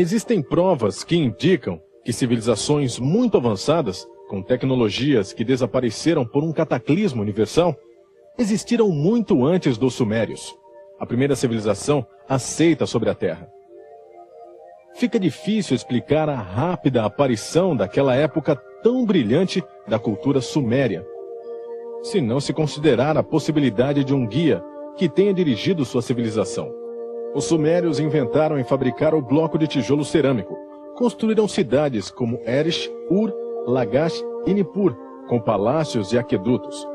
Existem provas que indicam que civilizações muito avançadas, com tecnologias que desapareceram por um cataclismo universal, existiram muito antes dos sumérios, a primeira civilização aceita sobre a Terra. Fica difícil explicar a rápida aparição daquela época tão brilhante da cultura suméria, se não se considerar a possibilidade de um guia que tenha dirigido sua civilização. Os sumérios inventaram e fabricaram o bloco de tijolo cerâmico. Construíram cidades como Erish, Ur, Lagash e Nippur, com palácios e aquedutos.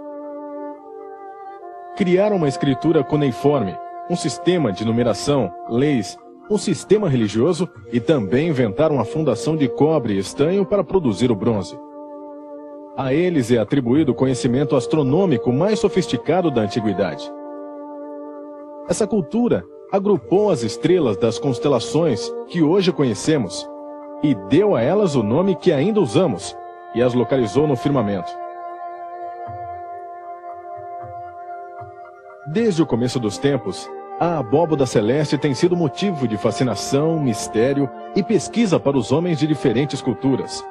Criaram uma escritura cuneiforme, um sistema de numeração, leis, um sistema religioso e também inventaram a fundação de cobre e estanho para produzir o bronze. A eles é atribuído o conhecimento astronômico mais sofisticado da antiguidade. Essa cultura agrupou as estrelas das constelações que hoje conhecemos e deu a elas o nome que ainda usamos e as localizou no firmamento. Desde o começo dos tempos, a abóbada celeste tem sido motivo de fascinação, mistério e pesquisa para os homens de diferentes culturas.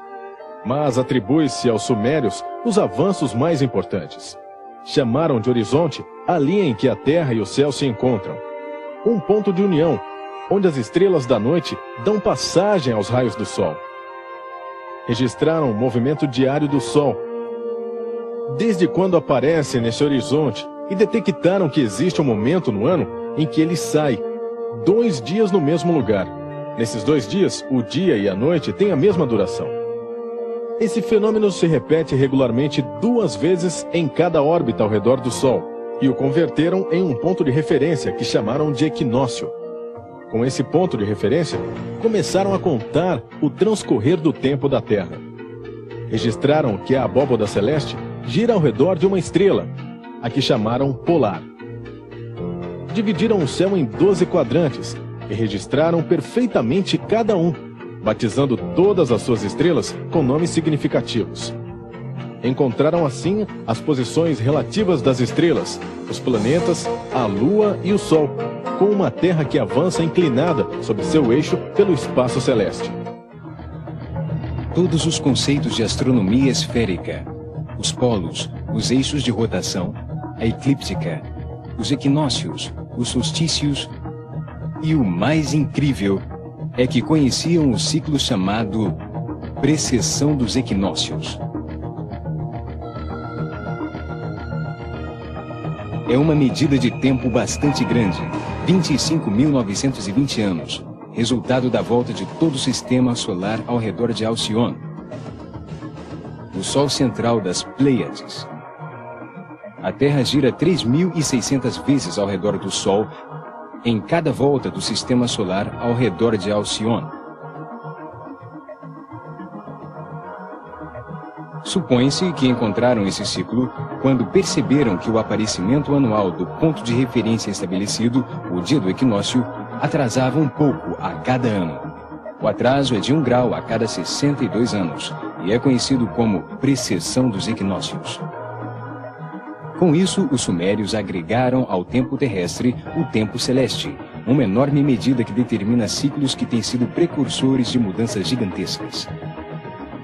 Mas atribui-se aos sumérios os avanços mais importantes. Chamaram de horizonte a linha em que a Terra e o céu se encontram. Um ponto de união, onde as estrelas da noite dão passagem aos raios do Sol. Registraram o movimento diário do Sol, desde quando aparece nesse horizonte, e detectaram que existe um momento no ano em que ele sai, 2 dias no mesmo lugar. Nesses 2 dias, o dia e a noite têm a mesma duração. Esse fenômeno se repete regularmente 2 vezes em cada órbita ao redor do Sol, e o converteram em um ponto de referência que chamaram de equinócio. Com esse ponto de referência, começaram a contar o transcorrer do tempo da Terra. Registraram que a abóbada celeste gira ao redor de uma estrela, a que chamaram polar. Dividiram o céu em 12 quadrantes e registraram perfeitamente cada um, batizando todas as suas estrelas com nomes significativos. Encontraram assim as posições relativas das estrelas, os planetas, a Lua e o Sol, com uma Terra que avança inclinada sobre seu eixo pelo espaço celeste. Todos os conceitos de astronomia esférica, os polos, os eixos de rotação, a eclíptica, os equinócios, os solstícios e o mais incrível é que conheciam o ciclo chamado precessão dos equinócios. É uma medida de tempo bastante grande, 25.920 anos, resultado da volta de todo o sistema solar ao redor de Alcione, o Sol central das Pleiades. A Terra gira 3.600 vezes ao redor do Sol, em cada volta do sistema solar ao redor de Alcione. Supõe-se que encontraram esse ciclo quando perceberam que o aparecimento anual do ponto de referência estabelecido, o dia do equinócio, atrasava um pouco a cada ano. O atraso é de 1 grau a cada 62 anos e é conhecido como precessão dos equinócios. Com isso, os sumérios agregaram ao tempo terrestre o tempo celeste, uma enorme medida que determina ciclos que têm sido precursores de mudanças gigantescas.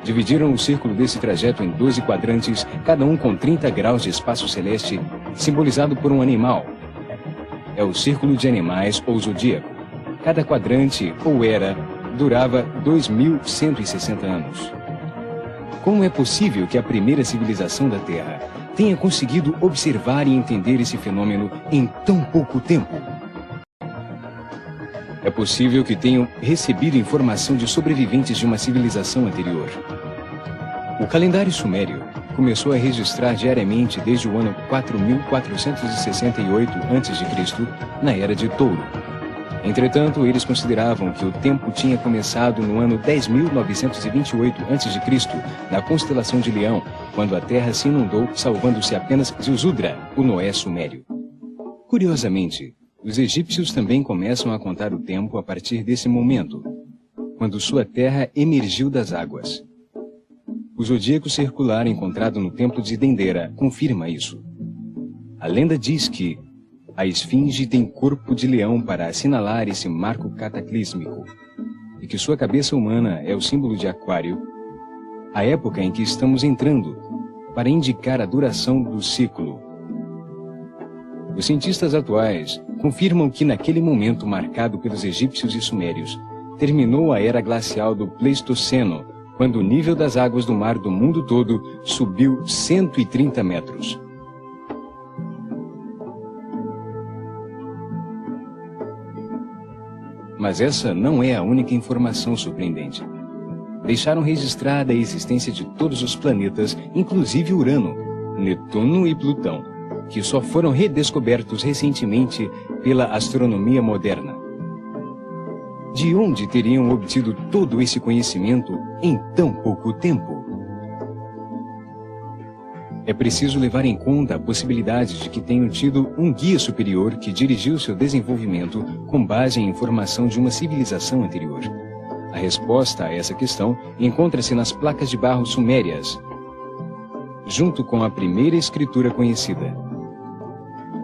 Dividiram o círculo desse trajeto em 12 quadrantes, cada um com 30 graus de espaço celeste, simbolizado por um animal. É o círculo de animais ou zodíaco. Cada quadrante, ou era, durava 2.160 anos. Como é possível que a primeira civilização da Terra tenha conseguido observar e entender esse fenômeno em tão pouco tempo? É possível que tenham recebido informação de sobreviventes de uma civilização anterior. O calendário sumério começou a registrar diariamente desde o ano 4468 a.C., na Era de Touro. Entretanto, eles consideravam que o tempo tinha começado no ano 10.928 a.C., na constelação de Leão, quando a Terra se inundou, salvando-se apenas Ziusudra, o Noé sumério. Curiosamente, os egípcios também começam a contar o tempo a partir desse momento, quando sua terra emergiu das águas. O zodíaco circular encontrado no templo de Dendera confirma isso. A lenda diz que a esfinge tem corpo de leão para assinalar esse marco cataclísmico, e que sua cabeça humana é o símbolo de Aquário, a época em que estamos entrando, para indicar a duração do ciclo. Os cientistas atuais confirmam que naquele momento marcado pelos egípcios e sumérios, terminou a era glacial do Pleistoceno, quando o nível das águas do mar do mundo todo subiu 130 metros. Mas essa não é a única informação surpreendente. Deixaram registrada a existência de todos os planetas, inclusive Urano, Netuno e Plutão, que só foram redescobertos recentemente pela astronomia moderna. De onde teriam obtido todo esse conhecimento em tão pouco tempo? É preciso levar em conta a possibilidade de que tenham tido um guia superior que dirigiu seu desenvolvimento com base em informação de uma civilização anterior. A resposta a essa questão encontra-se nas placas de barro sumérias, junto com a primeira escritura conhecida.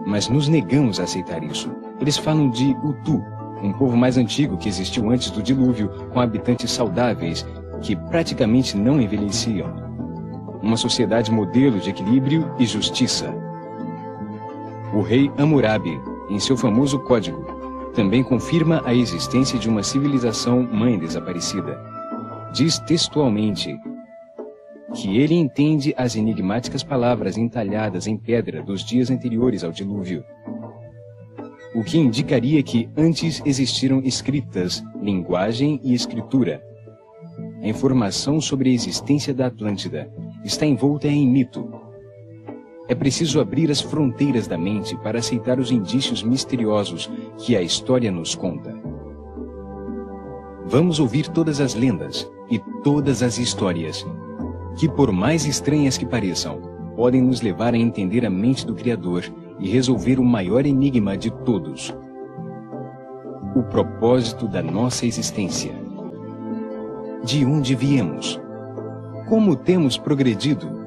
Mas nos negamos a aceitar isso. Eles falam de Utu, um povo mais antigo que existiu antes do dilúvio, com habitantes saudáveis que praticamente não envelheciam. Uma sociedade modelo de equilíbrio e justiça. O rei Hammurabi, em seu famoso código, também confirma a existência de uma civilização mãe desaparecida. Diz textualmente que ele entende as enigmáticas palavras entalhadas em pedra dos dias anteriores ao dilúvio, o que indicaria que antes existiram escritas, linguagem e escritura. A informação sobre a existência da Atlântida está envolta em mito. É preciso abrir as fronteiras da mente para aceitar os indícios misteriosos que a história nos conta. Vamos ouvir todas as lendas e todas as histórias, que por mais estranhas que pareçam, podem nos levar a entender a mente do Criador e resolver o maior enigma de todos: o propósito da nossa existência. De onde viemos? Como temos progredido?